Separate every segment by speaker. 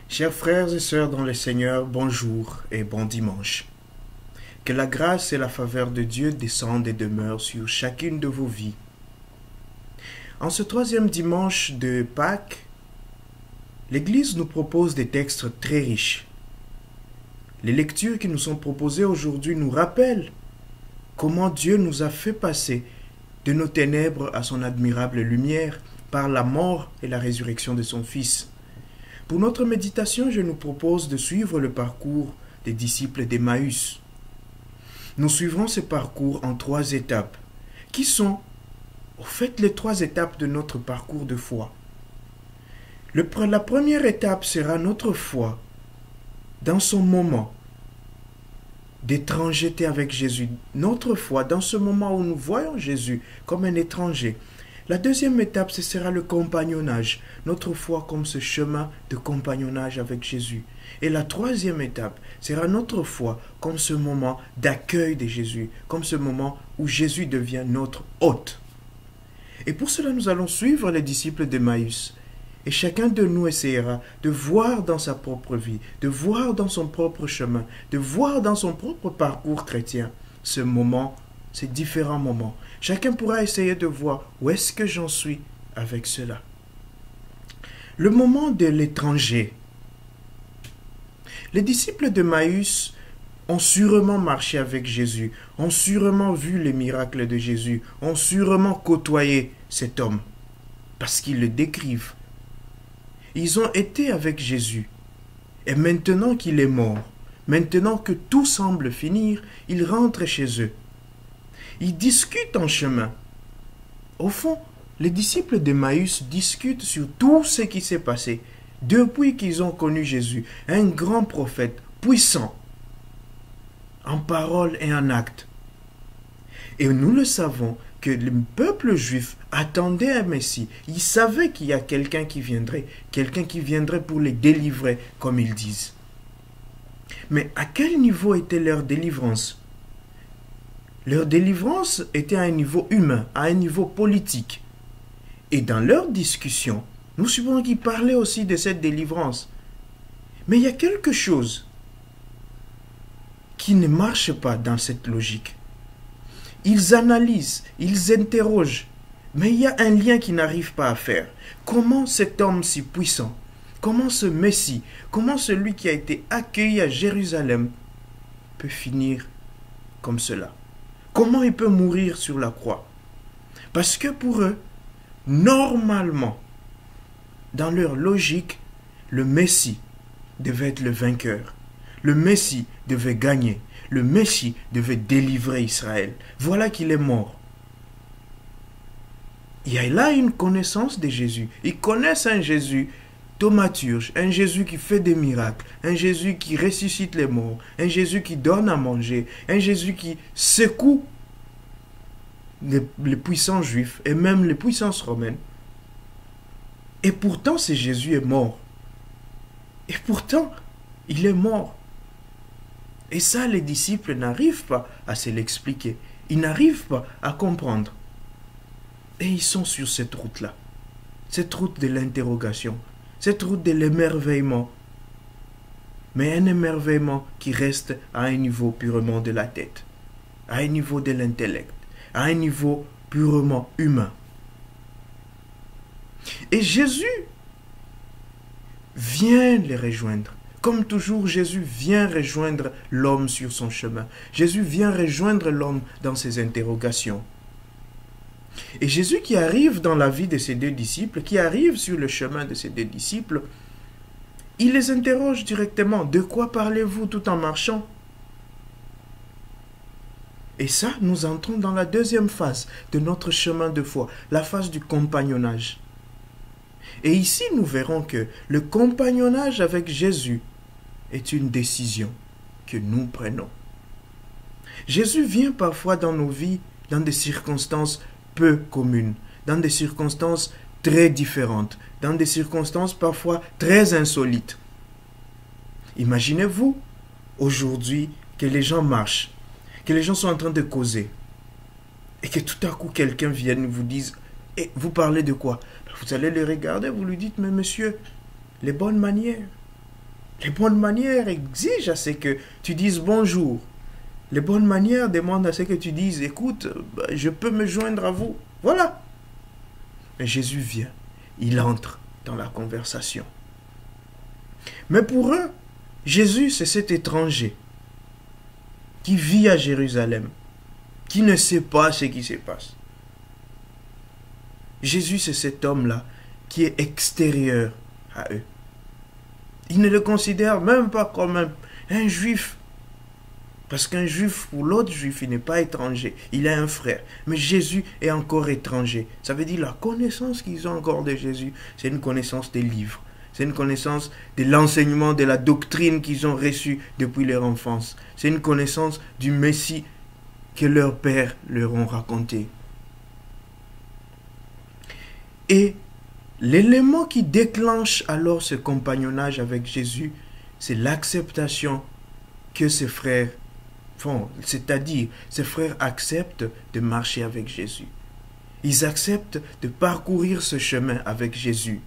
Speaker 1: Chers frères et sœurs dans le Seigneur, bonjour et bon dimanche. Que la grâce et la faveur de Dieu descendent et demeurent sur chacune de vos vies. En ce troisième dimanche de Pâques, l'Église nous propose des textes très riches. Les lectures qui nous sont proposées aujourd'hui nous rappellent comment Dieu nous a fait passer de nos ténèbres à son admirable lumière par la mort et la résurrection de son Fils. Pour notre méditation, je nous propose de suivre le parcours des disciples d'Emmaüs. Nous suivrons ce parcours en 3 étapes, qui sont, au fait, les 3 étapes de notre parcours de foi. La première étape sera notre foi dans son moment d'étrangeté avec Jésus, notre foi dans ce moment où nous voyons Jésus comme un étranger. La deuxième étape, ce sera le compagnonnage, notre foi comme ce chemin de compagnonnage avec Jésus. Et la troisième étape sera notre foi comme ce moment d'accueil de Jésus, comme ce moment où Jésus devient notre hôte. Et pour cela, nous allons suivre les disciples d'Emmaüs. Et chacun de nous essaiera de voir dans sa propre vie, de voir dans son propre chemin, de voir dans son propre parcours chrétien ce moment, ces différents moments. Chacun pourra essayer de voir où est-ce que j'en suis avec cela. Le moment de l'étranger. Les disciples d'Emmaüs ont sûrement marché avec Jésus, ont sûrement vu les miracles de Jésus, ont sûrement côtoyé cet homme, parce qu'ils le décrivent. Ils ont été avec Jésus. Et maintenant qu'il est mort, maintenant que tout semble finir, ils rentrent chez eux. Ils discutent en chemin. Au fond, les disciples d'Emmaüs discutent sur tout ce qui s'est passé depuis qu'ils ont connu Jésus, un grand prophète puissant, en parole et en acte. Et nous le savons que le peuple juif attendait un Messie. Il savait qu'il y a quelqu'un qui viendrait pour les délivrer, comme ils disent. Mais à quel niveau était leur délivrance? Leur délivrance était à un niveau humain, à un niveau politique. Et dans leur discussion, nous supposons qu'ils parlaient aussi de cette délivrance. Mais il y a quelque chose qui ne marche pas dans cette logique. Ils analysent, ils interrogent, mais il y a un lien qu'ils n'arrivent pas à faire. Comment cet homme si puissant, comment ce Messie, comment celui qui a été accueilli à Jérusalem peut finir comme cela? Comment il peut mourir sur la croix? Parce que pour eux, normalement, dans leur logique, le Messie devait être le vainqueur. Le Messie devait gagner. Le Messie devait délivrer Israël. Voilà qu'il est mort. Il y a là une connaissance de Jésus. Ils connaissent un Jésus thaumaturge, un Jésus qui fait des miracles, un Jésus qui ressuscite les morts, un Jésus qui donne à manger, un Jésus qui secoue les puissants juifs et même les puissances romaines. Et pourtant, ce Jésus est mort. Et pourtant, il est mort. Et ça, les disciples n'arrivent pas à se l'expliquer. Ils n'arrivent pas à comprendre. Et ils sont sur cette route-là. Cette route de l'interrogation. Cette route de l'émerveillement. Mais un émerveillement qui reste à un niveau purement de la tête. À un niveau de l'intellect. À un niveau purement humain. Et Jésus vient les rejoindre. Comme toujours, Jésus vient rejoindre l'homme sur son chemin. Jésus vient rejoindre l'homme dans ses interrogations. Et Jésus qui arrive dans la vie de ses 2 disciples, qui arrive sur le chemin de ses 2 disciples, il les interroge directement. De quoi parlez-vous tout en marchant? Et ça, nous entrons dans la deuxième phase de notre chemin de foi, la phase du compagnonnage. Et ici, nous verrons que le compagnonnage avec Jésus est une décision que nous prenons. Jésus vient parfois dans nos vies dans des circonstances peu communes, dans des circonstances très différentes, dans des circonstances parfois très insolites. Imaginez-vous aujourd'hui que les gens marchent, que les gens sont en train de causer, et que tout à coup quelqu'un vienne et vous dise « Et vous parlez de quoi ?» Vous allez le regarder, vous lui dites « Mais monsieur, les bonnes manières, Les bonnes manières exigent à ce que tu dises bonjour. Les bonnes manières demandent à ce que tu dises, écoute, je peux me joindre à vous. Voilà. Mais Jésus vient, il entre dans la conversation. Mais pour eux, Jésus, c'est cet étranger qui vit à Jérusalem, qui ne sait pas ce qui se passe. Jésus, c'est cet homme-là qui est extérieur à eux. Ils ne le considèrent même pas comme un juif. Parce qu'un juif, pour l'autre juif, il n'est pas étranger. Il a un frère. Mais Jésus est encore étranger. Ça veut dire la connaissance qu'ils ont encore de Jésus, c'est une connaissance des livres. C'est une connaissance de l'enseignement, de la doctrine qu'ils ont reçue depuis leur enfance. C'est une connaissance du Messie que leurs pères leur ont raconté. Et l'élément qui déclenche alors ce compagnonnage avec Jésus, c'est l'acceptation que ses frères font. C'est-à-dire, ses frères acceptent de marcher avec Jésus. Ils acceptent de parcourir ce chemin avec Jésus.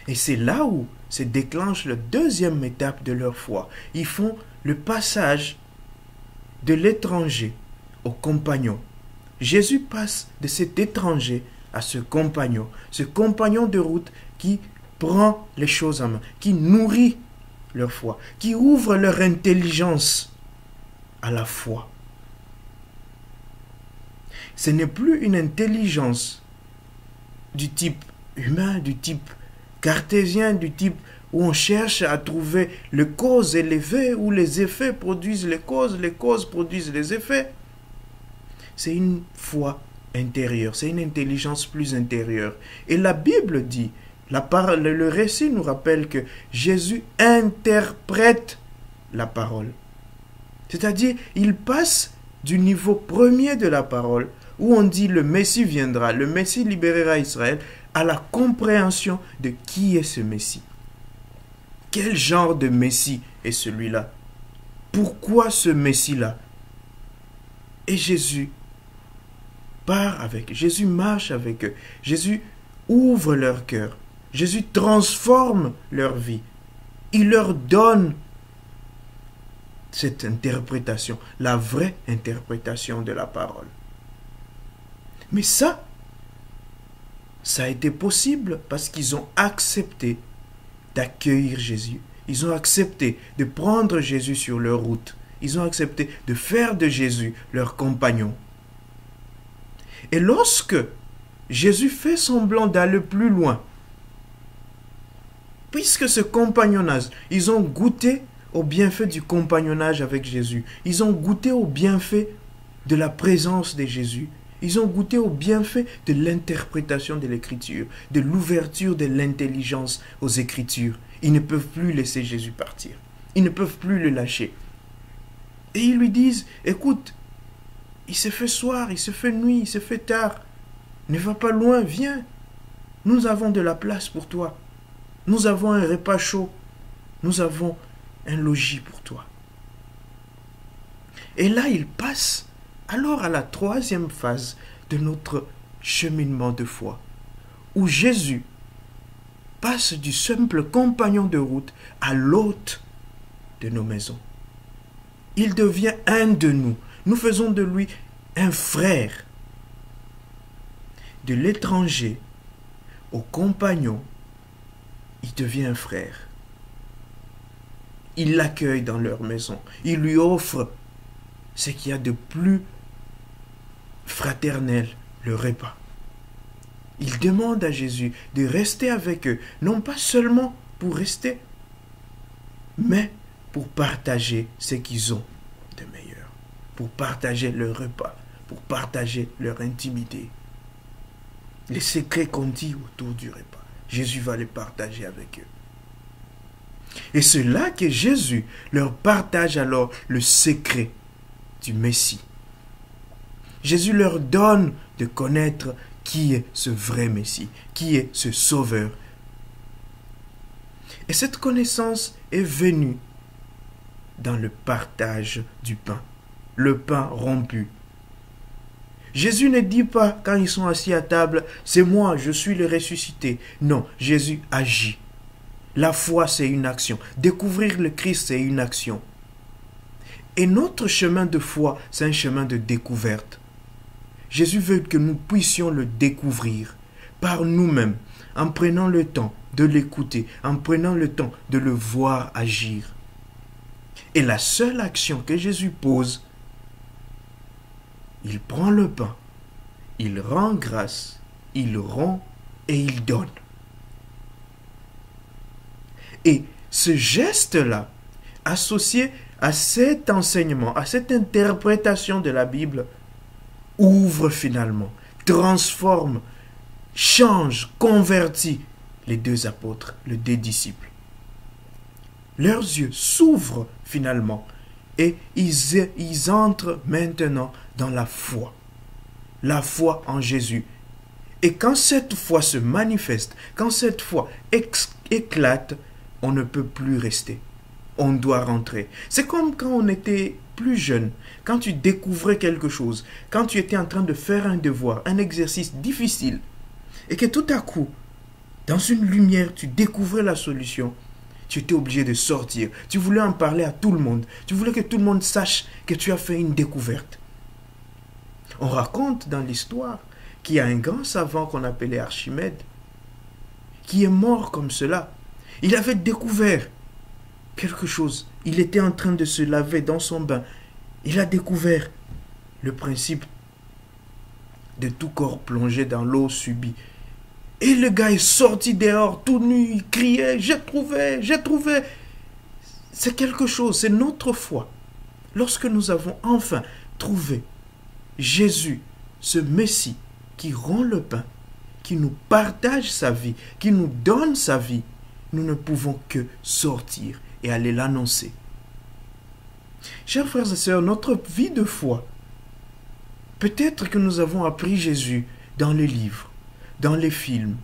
Speaker 1: Et c'est là où se déclenche la deuxième étape de leur foi. Ils font le passage de l'étranger au compagnon. Jésus passe de cet étranger à ce compagnon de route qui prend les choses en main, qui nourrit leur foi, qui ouvre leur intelligence à la foi. Ce n'est plus une intelligence du type humain, du type cartésien, du type où on cherche à trouver les causes et les effets, où les effets produisent les causes produisent les effets. C'est une foi intérieure, c'est une intelligence plus intérieure. Et la Bible dit, le récit nous rappelle que Jésus interprète la parole. C'est-à-dire, il passe du niveau premier de la parole, où on dit le Messie viendra, le Messie libérera Israël, à la compréhension de qui est ce Messie. Quel genre de Messie est celui-là? Pourquoi ce Messie-là? Et Jésus part avec eux. Jésus marche avec eux. Jésus ouvre leur cœur. Jésus transforme leur vie. Il leur donne cette interprétation, la vraie interprétation de la parole. Mais ça a été possible parce qu'ils ont accepté d'accueillir Jésus. Ils ont accepté de prendre Jésus sur leur route. Ils ont accepté de faire de Jésus leur compagnon. Et lorsque Jésus fait semblant d'aller plus loin, puisque ce compagnonnage, ils ont goûté au bienfait du compagnonnage avec Jésus. Ils ont goûté au bienfait de la présence de Jésus. Ils ont goûté au bienfait de l'interprétation de l'Écriture, de l'ouverture de l'intelligence aux Écritures. Ils ne peuvent plus laisser Jésus partir. Ils ne peuvent plus le lâcher. Et ils lui disent, écoute, il se fait soir, il se fait nuit, il se fait tard. Ne va pas loin, viens. Nous avons de la place pour toi. Nous avons un repas chaud. Nous avons un logis pour toi. Et là, il passe alors à la troisième phase de notre cheminement de foi, où Jésus passe du simple compagnon de route à l'hôte de nos maisons. Il devient un de nous. Nous faisons de lui un frère. De l'étranger au compagnon, il devient un frère. Il l'accueille dans leur maison. Il lui offre ce qu'il y a de plus fraternel, le repas. Il demande à Jésus de rester avec eux, non pas seulement pour rester, mais pour partager ce qu'ils ont de meilleur, pour partager leur repas, pour partager leur intimité. Les secrets qu'on dit autour du repas, Jésus va les partager avec eux. Et c'est là que Jésus leur partage alors le secret du Messie. Jésus leur donne de connaître qui est ce vrai Messie, qui est ce Sauveur. Et cette connaissance est venue dans le partage du pain, le pain rompu. Jésus ne dit pas, quand ils sont assis à table, c'est moi, je suis le ressuscité. Non, Jésus agit. La foi, c'est une action. Découvrir le Christ, c'est une action. Et notre chemin de foi, c'est un chemin de découverte. Jésus veut que nous puissions le découvrir par nous-mêmes, en prenant le temps de l'écouter, en prenant le temps de le voir agir. Et la seule action que Jésus pose, il prend le pain, il rend grâce, il rompt et il donne. Et ce geste-là, associé à cet enseignement, à cette interprétation de la Bible, ouvre finalement, transforme, change, convertit les deux apôtres, les deux disciples. Leurs yeux s'ouvrent finalement et ils entrent maintenant dans la foi en Jésus. Et quand cette foi se manifeste, quand cette foi éclate, on ne peut plus rester. On doit rentrer. C'est comme quand on était plus jeune, quand tu découvrais quelque chose, quand tu étais en train de faire un devoir, un exercice difficile, et que tout à coup, dans une lumière, tu découvrais la solution, tu étais obligé de sortir. Tu voulais en parler à tout le monde. Tu voulais que tout le monde sache que tu as fait une découverte. On raconte dans l'histoire qu'il y a un grand savant qu'on appelait Archimède, qui est mort comme cela. Il avait découvert quelque chose. Il était en train de se laver dans son bain. Il a découvert le principe de tout corps plongé dans l'eau subie. Et le gars est sorti dehors tout nu, il criait, j'ai trouvé, j'ai trouvé. C'est quelque chose, c'est notre foi. Lorsque nous avons enfin trouvé Jésus, ce Messie qui rend le pain, qui nous partage sa vie, qui nous donne sa vie, nous ne pouvons que sortir et aller l'annoncer. Chers frères et sœurs, notre vie de foi, peut-être que nous avons appris Jésus dans les livres, dans les films,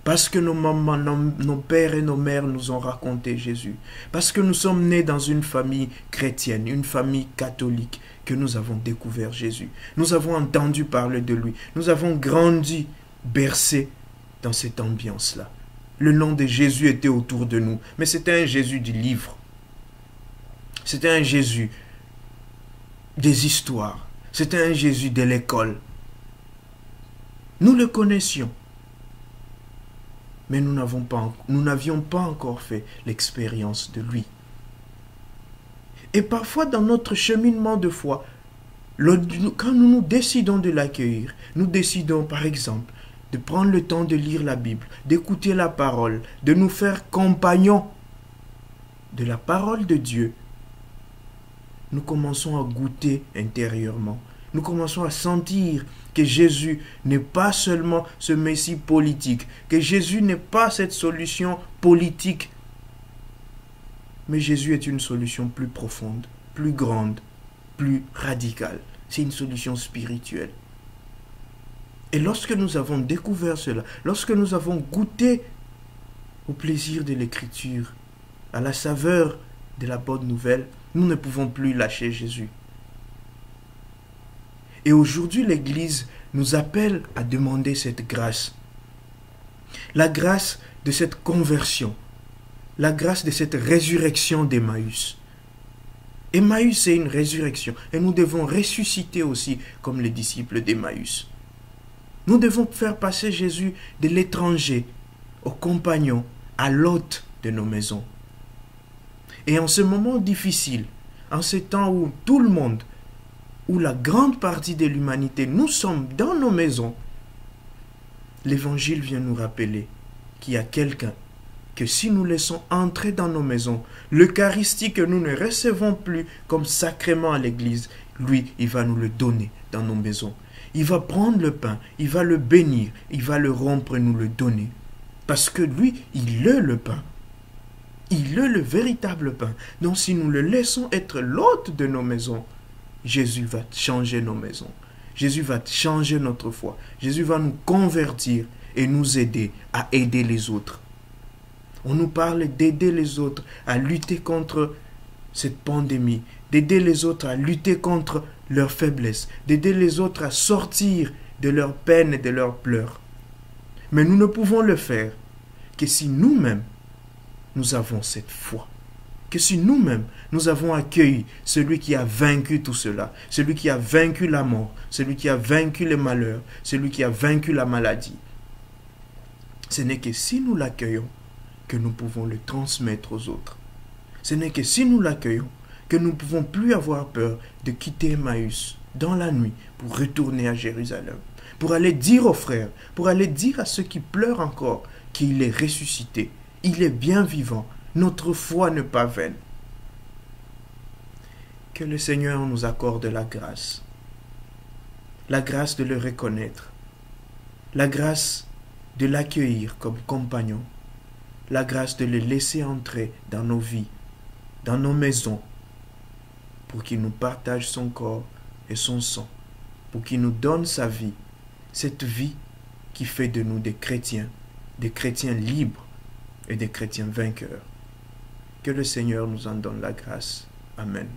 Speaker 1: parce que nos mamans, nos pères et nos mères nous ont raconté Jésus, parce que nous sommes nés dans une famille chrétienne, une famille catholique, que nous avons découvert Jésus. Nous avons entendu parler de lui. Nous avons grandi, bercés dans cette ambiance-là. Le nom de Jésus était autour de nous, mais c'était un Jésus du livre. C'était un Jésus des histoires. C'était un Jésus de l'école. Nous le connaissions, mais nous n'avions pas encore fait l'expérience de lui. Et parfois dans notre cheminement de foi, quand nous décidons de l'accueillir, nous décidons par exemple de prendre le temps de lire la Bible, d'écouter la parole, de nous faire compagnons de la parole de Dieu, nous commençons à goûter intérieurement. Nous commençons à sentir que Jésus n'est pas seulement ce Messie politique, que Jésus n'est pas cette solution politique, mais Jésus est une solution plus profonde, plus grande, plus radicale. C'est une solution spirituelle. Et lorsque nous avons découvert cela, lorsque nous avons goûté au plaisir de l'écriture, à la saveur de la bonne nouvelle, nous ne pouvons plus lâcher Jésus. Et aujourd'hui, l'Église nous appelle à demander cette grâce. La grâce de cette conversion. La grâce de cette résurrection d'Emmaüs. Emmaüs, c'est une résurrection. Et nous devons ressusciter aussi comme les disciples d'Emmaüs. Nous devons faire passer Jésus de l'étranger au compagnon, à l'hôte de nos maisons. Et en ce moment difficile, en ce temps où tout le monde, où la grande partie de l'humanité, nous sommes dans nos maisons, l'Évangile vient nous rappeler qu'il y a quelqu'un que si nous laissons entrer dans nos maisons, l'Eucharistie que nous ne recevons plus comme sacrement à l'Église, lui, il va nous le donner dans nos maisons. Il va prendre le pain, il va le bénir, il va le rompre et nous le donner. Parce que lui, il est le pain. Il est le véritable pain. Donc si nous le laissons être l'hôte de nos maisons, Jésus va changer nos maisons. Jésus va changer notre foi. Jésus va nous convertir et nous aider à aider les autres. On nous parle d'aider les autres à lutter contre cette pandémie, d'aider les autres à lutter contre leurs faiblesses, d'aider les autres à sortir de leurs peines et de leurs pleurs. Mais nous ne pouvons le faire que si nous-mêmes, nous avons cette foi, que si nous-mêmes, nous avons accueilli celui qui a vaincu tout cela, celui qui a vaincu la mort, celui qui a vaincu les malheurs, celui qui a vaincu la maladie, ce n'est que si nous l'accueillons que nous pouvons le transmettre aux autres. Ce n'est que si nous l'accueillons que nous ne pouvons plus avoir peur de quitter Emmaüs dans la nuit pour retourner à Jérusalem, pour aller dire aux frères, pour aller dire à ceux qui pleurent encore qu'il est ressuscité, il est bien vivant, notre foi n'est pas vaine. Que le Seigneur nous accorde la grâce de le reconnaître, la grâce de l'accueillir comme compagnon, la grâce de le laisser entrer dans nos vies, dans nos maisons, pour qu'il nous partage son corps et son sang, pour qu'il nous donne sa vie, cette vie qui fait de nous des chrétiens libres et des chrétiens vainqueurs. Que le Seigneur nous en donne la grâce. Amen.